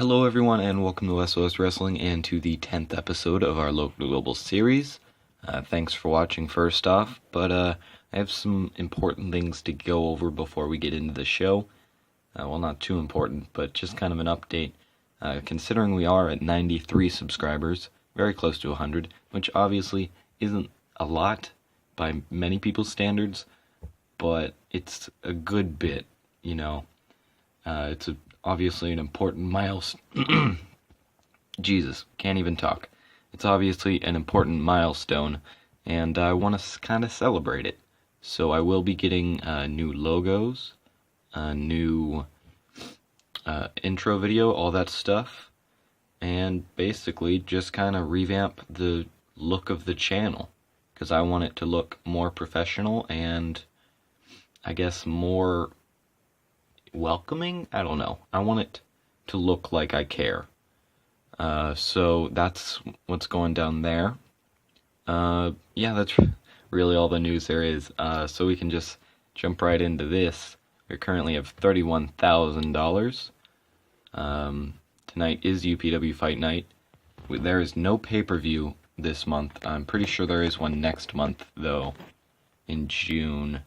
Hello everyone and welcome to SOS Wrestling and to the 10th episode of our Local Global series. Thanks for watching first off, but I have some important things to go over before we get into the show. Well, not too important, but just kind of an update. Considering we are at 93 subscribers, very close to 100, which obviously isn't a lot by many people's standards, but it's a good bit, you know. It's obviously an important milestone. Jesus, can't even talk. It's obviously an important milestone, and I want to kind of celebrate it. So I will be getting new logos, a new intro video, all that stuff, and basically just kind of revamp the look of the channel, because I want it to look more professional and I guess more welcoming? I don't know. I want it to look like I care. So that's what's going down there. Yeah, that's really all the news there is. So we can just jump right into this. We currently have $31,000. Tonight is UPW Fight Night. There is no pay-per-view this month. I'm pretty sure there is one next month, though, in June.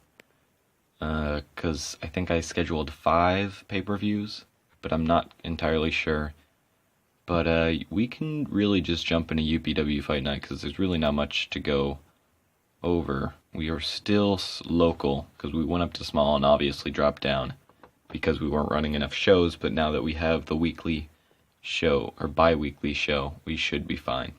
Because I think I scheduled 5 pay-per-views, but I'm not entirely sure. But we can really just jump into UPW Fight Night, because there's really not much to go over. We are still local, because we went up to small and obviously dropped down, because we weren't running enough shows, but now that we have the weekly show, or bi-weekly show, we should be fine.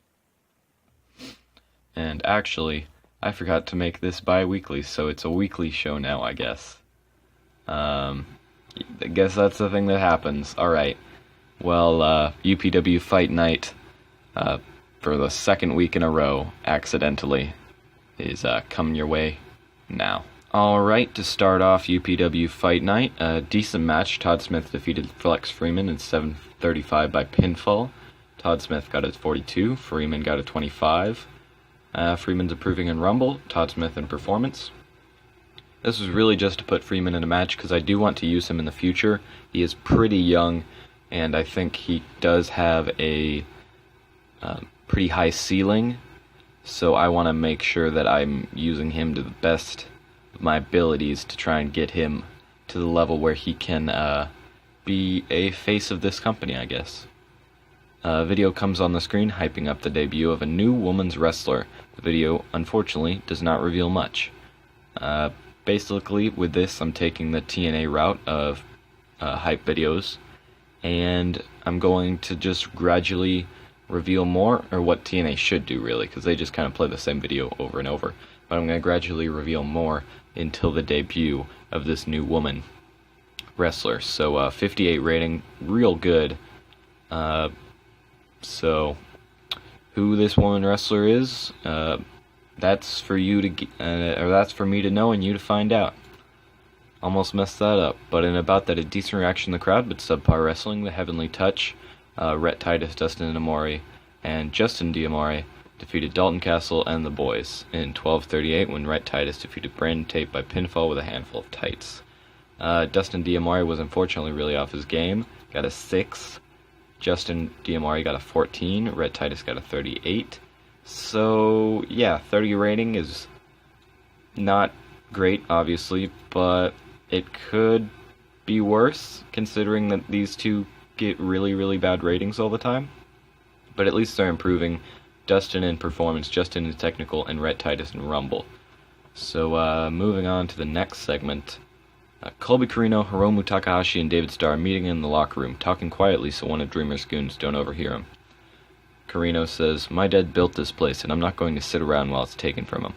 And actually, I forgot to make this bi-weekly, so it's a weekly show now, I guess. I guess that's the thing that happens. Alright. Well, UPW Fight Night, for the second week in a row, accidentally, is coming your way now. Alright, to start off UPW Fight Night, a decent match. Todd Smith defeated Flex Freeman in 7:35 by pinfall. Todd Smith got a 42, Freeman got a 25. Freeman's improving in Rumble, Todd Smith in Performance. This was really just to put Freeman in a match because I do want to use him in the future. He is pretty young, and I think he does have a pretty high ceiling, so I want to make sure that I'm using him to the best of my abilities to try and get him to the level where he can be a face of this company, I guess. Video comes on the screen hyping up the debut of a new women's wrestler. The video, unfortunately, does not reveal much. Basically, with this, I'm taking the TNA route of hype videos, and I'm going to just gradually reveal more, or what TNA should do, really, because they just kind of play the same video over and over. But I'm going to gradually reveal more until the debut of this new woman wrestler. So, 58 rating, real good. So, who this woman wrestler is, that's for you to, or that's for me to know and you to find out. Almost messed that up, but in about that, a decent reaction in the crowd, but subpar wrestling. The Heavenly Touch, Rhett Titus, Dustin Amore, and Justin D'Amore defeated Dalton Castle and the Boys in 12:38 when Rhett Titus defeated Brandon Tate by pinfall with a handful of tights. Dustin D'Amore was unfortunately really off his game, got a 6. Justin D'Amore got a 14, Rhett Titus got a 38. So, yeah, 30 rating is not great, obviously, but it could be worse, considering that these two get really, really bad ratings all the time. But at least they're improving. Dustin in Performance, Justin in Technical, and Rhett Titus in Rumble. So, moving on to the next segment. Colby Corino, Hiromu Takahashi, and David Starr meeting in the locker room, talking quietly so one of Dreamer's goons don't overhear him. Corino says, "My dad built this place, and I'm not going to sit around while it's taken from him.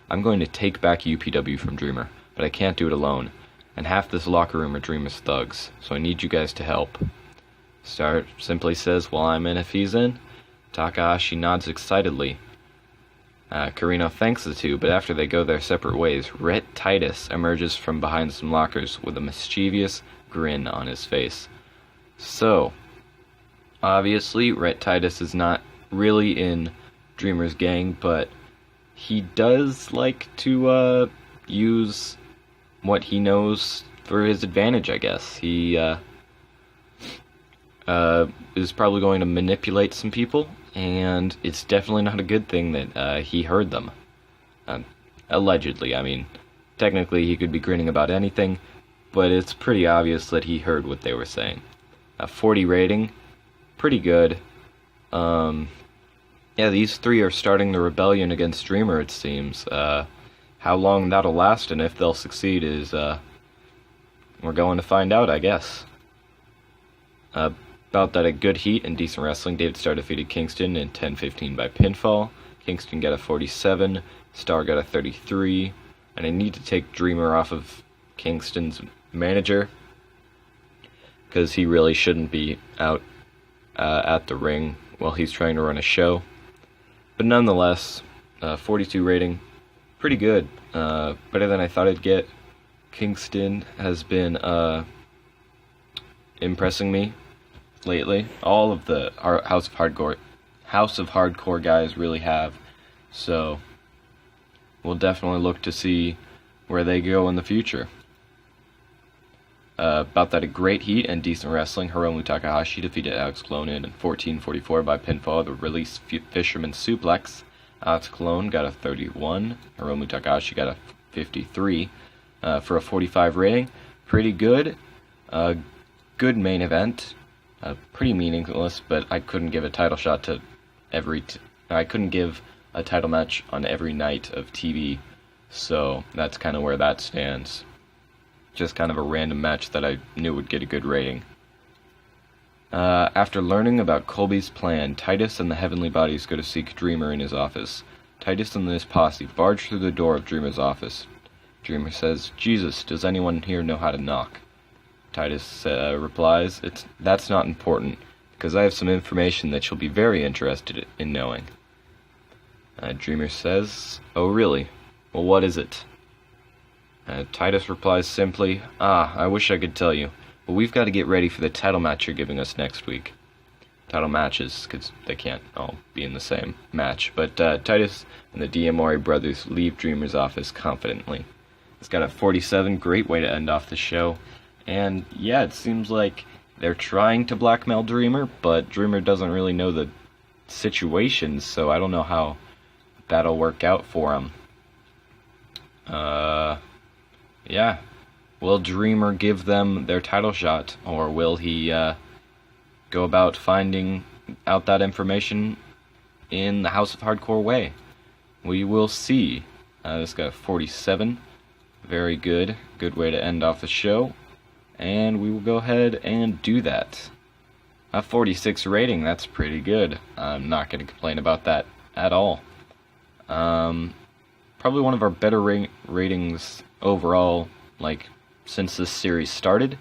I'm going to take back UPW from Dreamer, but I can't do it alone. And half this locker room are Dreamer's thugs, so I need you guys to help." Starr simply says, "Well, I'm in if he's in." Takahashi nods excitedly. Corino thanks the two, but after they go their separate ways, Rhett Titus emerges from behind some lockers with a mischievous grin on his face. So, obviously, Rhett Titus is not really in Dreamer's gang, but he does like to use what he knows for his advantage, I guess. He is probably going to manipulate some people, and it's definitely not a good thing that he heard them. Allegedly, I mean, technically he could be grinning about anything, but it's pretty obvious that he heard what they were saying. A 40 rating, pretty good. Yeah, these three are starting the rebellion against Dreamer, it seems. How long that'll last and if they'll succeed is, we're going to find out, I guess. About that, a good heat and decent wrestling. David Starr defeated Kingston in 10-15 by pinfall. Kingston got a 47, Starr got a 33, and I need to take Dreamer off of Kingston's manager, because he really shouldn't be out at the ring while he's trying to run a show. But nonetheless, 42 rating, pretty good. Better than I thought I'd get. Kingston has been impressing me lately. All of the House of Hardcore guys really have. So we'll definitely look to see where they go in the future. About that, a great heat and decent wrestling. Hiromu Takahashi defeated Alex Colon in 14-44 by pinfall. The release Fisherman Suplex. Alex Colon got a 31. Hiromu Takahashi got a 53 for a 45 rating. Pretty good. Good main event. Pretty meaningless, but I couldn't give a title shot to I couldn't give a title match on every night of TV, so that's kind of where that stands. Just kind of a random match that I knew would get a good rating. After learning about Colby's plan, Titus and the Heavenly Bodies go to seek Dreamer in his office. Titus and his posse barge through the door of Dreamer's office. Dreamer says, "Jesus, does anyone here know how to knock?" Titus replies, "That's not important, because I have some information that you'll be very interested in knowing." Dreamer says, "Oh really? Well, what is it?" Titus replies simply, "I wish I could tell you, but we've got to get ready for the title match you're giving us next week." Title matches, because they can't all be in the same match. But Titus and the Diamore brothers leave Dreamer's office confidently. It's got a 47, great way to end off the show. And yeah, it seems like they're trying to blackmail Dreamer, but Dreamer doesn't really know the situation, so I don't know how that'll work out for him. Yeah. Will Dreamer give them their title shot, or will he go about finding out that information in the House of Hardcore way? We will see. This got 47. Very good. Good way to end off the show. And we will go ahead and do that. A 46 rating, that's pretty good. I'm not going to complain about that at all. Probably one of our better ratings overall, like, since this series started.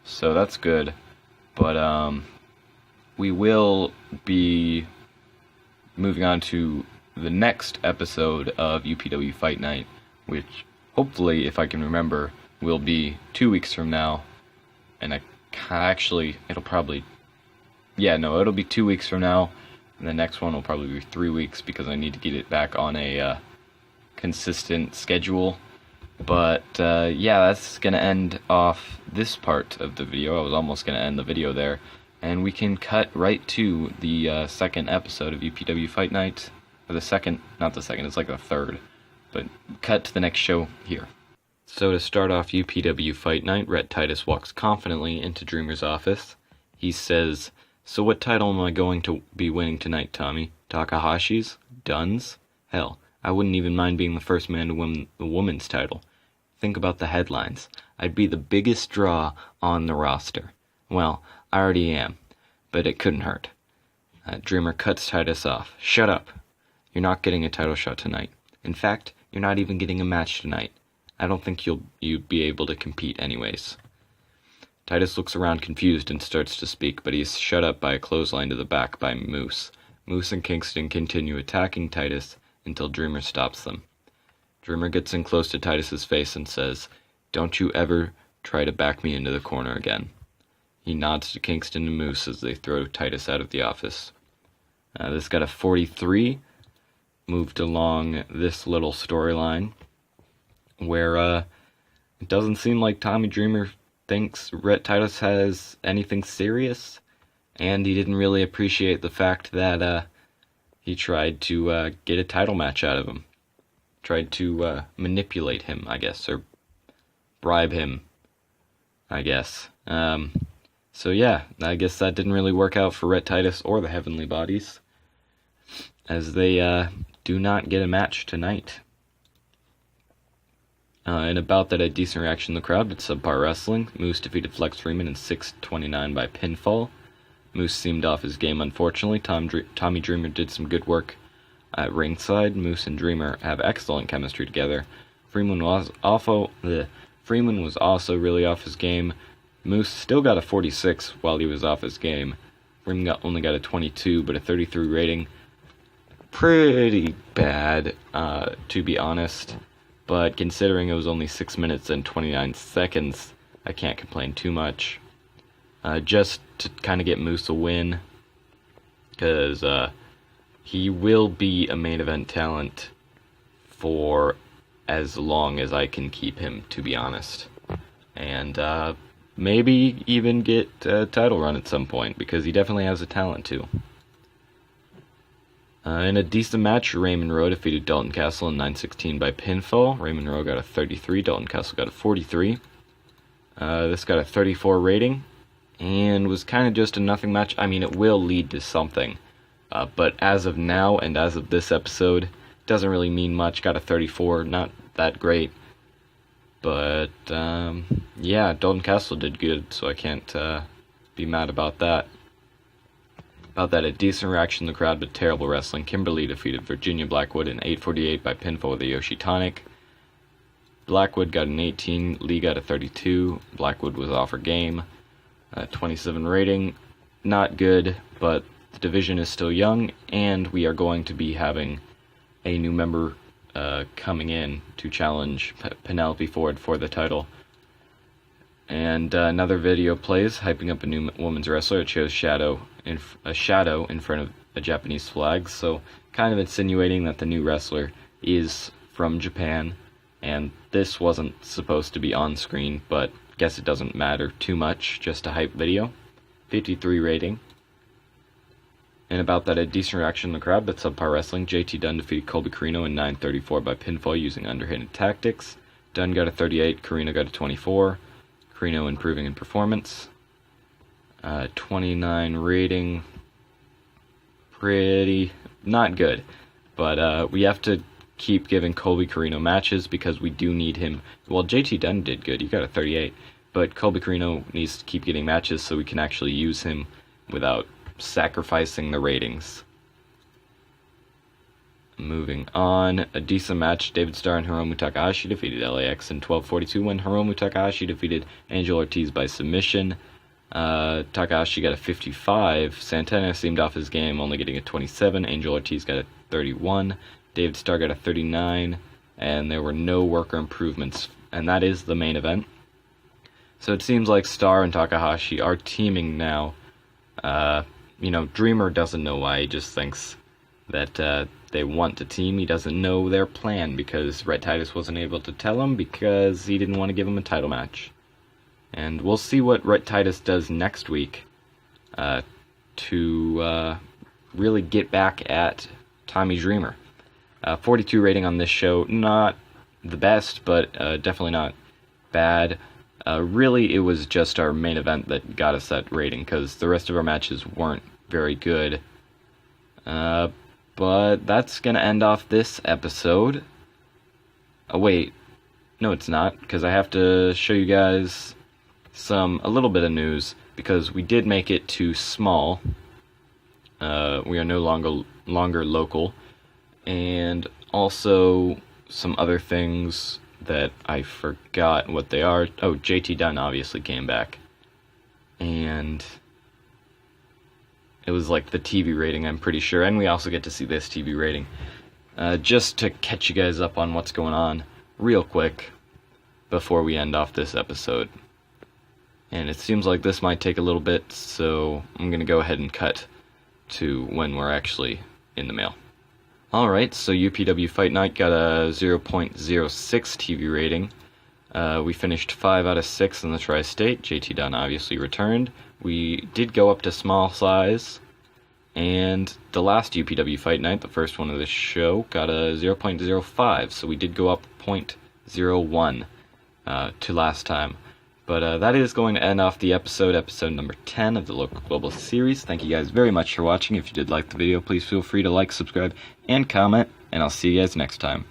So that's good. But, we will be moving on to the next episode of UPW Fight Night, which, hopefully, if I can remember, will be 2 weeks from now. And it'll be 2 weeks from now, and the next one will probably be 3 weeks, because I need to get it back on a consistent schedule. But yeah, that's going to end off this part of the video. I was almost going to end the video there, and we can cut right to the second episode of UPW Fight Night. Or not the second, it's like the third. But cut to the next show here. So to start off UPW Fight Night, Rhett Titus walks confidently into Dreamer's office. He says, "So what title am I going to be winning tonight, Tommy? Takahashi's? Dunn's? Hell, I wouldn't even mind being the first man to win the women's title. Think about the headlines. I'd be the biggest draw on the roster. Well, I already am, but it couldn't hurt." Dreamer cuts Titus off. "Shut up. You're not getting a title shot tonight. In fact, you're not even getting a match tonight. I don't think you'd be able to compete anyways." Titus looks around confused and starts to speak, but he is shut up by a clothesline to the back by Moose. Moose and Kingston continue attacking Titus until Dreamer stops them. Dreamer gets in close to Titus's face and says, "Don't you ever try to back me into the corner again." He nods to Kingston and Moose as they throw Titus out of the office. This got a 43. Moved along this little storyline where it doesn't seem like Tommy Dreamer thinks Rhett Titus has anything serious. and he didn't really appreciate the fact that he tried to get a title match out of him. Tried to manipulate him, I guess, or bribe him, I guess. So yeah, I guess that didn't really work out for Rhett Titus or the Heavenly Bodies, as they do not get a match tonight. In a bout that had decent reaction in the crowd, but subpar wrestling, Moose defeated Flex Freeman in 6:29 by pinfall. Moose seemed off his game, unfortunately. Tommy Dreamer did some good work at ringside. Moose and Dreamer have excellent chemistry together. Freeman was also really off his game. Moose still got a 46 while he was off his game. Freeman only got a 22, but a 33 rating. Pretty bad, to be honest. But considering it was only 6 minutes and 29 seconds, I can't complain too much. Just to kind of get Moose a win, because he will be a main event talent for as long as I can keep him, to be honest. And maybe even get a title run at some point, because he definitely has the talent to. In a decent match, Raymond Rowe defeated Dalton Castle in 9:16 by pinfall. Raymond Rowe got a 33, Dalton Castle got a 43. This got a 34 rating, and was kind of just a nothing match. I mean, it will lead to something, but as of now, and as of this episode, doesn't really mean much. Got a 34, not that great. But, yeah, Dalton Castle did good, so I can't be mad about that. A decent reaction in the crowd, but terrible wrestling. Kimberly defeated Virginia Blackwood in 8:48 by pinfall with a Yoshi Tonic. Blackwood got an 18, Lee got a 32. Blackwood was off her game. 27 rating, not good, but the division is still young, and we are going to be having a new member coming in to challenge Penelope Ford for the title. And another video plays, hyping up a new women's wrestler. It shows a shadow in front of a Japanese flag, so kind of insinuating that the new wrestler is from Japan, and this wasn't supposed to be on screen, but guess it doesn't matter too much, just a hype video. 53 rating. And about that, a decent reaction in the crowd, but subpar wrestling. JT Dunn defeated Colby Carino in 9:34 by pinfall using underhanded tactics. Dunn got a 38, Carino got a 24. Carino improving in performance. 29 rating. Pretty not good. But we have to keep giving Colby Carino matches because we do need him. Well, JT Dunn did good. He got a 38. But Colby Carino needs to keep getting matches so we can actually use him without sacrificing the ratings. Moving on, a decent match. David Starr and Hiromu Takahashi defeated LAX in 12:42 when Hiromu Takahashi defeated Angel Ortiz by submission. Takahashi got a 55. Santana seemed off his game, only getting a 27. Angel Ortiz got a 31. David Starr got a 39. And there were no worker improvements. And that is the main event. So it seems like Starr and Takahashi are teaming now. Dreamer doesn't know why. He just thinks that they want to team. He doesn't know their plan because Rhett Titus wasn't able to tell him because he didn't want to give him a title match. And we'll see what Rhett Titus does next week to really get back at Tommy Dreamer. 42 rating on this show. Not the best, but definitely not bad. Really, it was just our main event that got us that rating because the rest of our matches weren't very good. But that's going to end off this episode. Oh, wait. No, it's not, because I have to show you guys a little bit of news, because we did make it to small. We are no longer local. And also some other things that I forgot what they are. Oh, JT Dunn obviously came back. And it was like the TV rating, I'm pretty sure, and we also get to see this TV rating. Just to catch you guys up on what's going on real quick before we end off this episode. And it seems like this might take a little bit, so I'm going to go ahead and cut to when we're actually in the mail. Alright, so UPW Fight Night got a 0.06 TV rating. We finished 5 out of 6 in the Tri-State. JT Dunn obviously returned. We did go up to small size, and the last UPW Fight Night, the first one of the show, got a 0.05, so we did go up 0.01 to last time. But that is going to end off the episode number 10 of the Local Global series. Thank you guys very much for watching. If you did like the video, please feel free to like, subscribe, and comment, and I'll see you guys next time.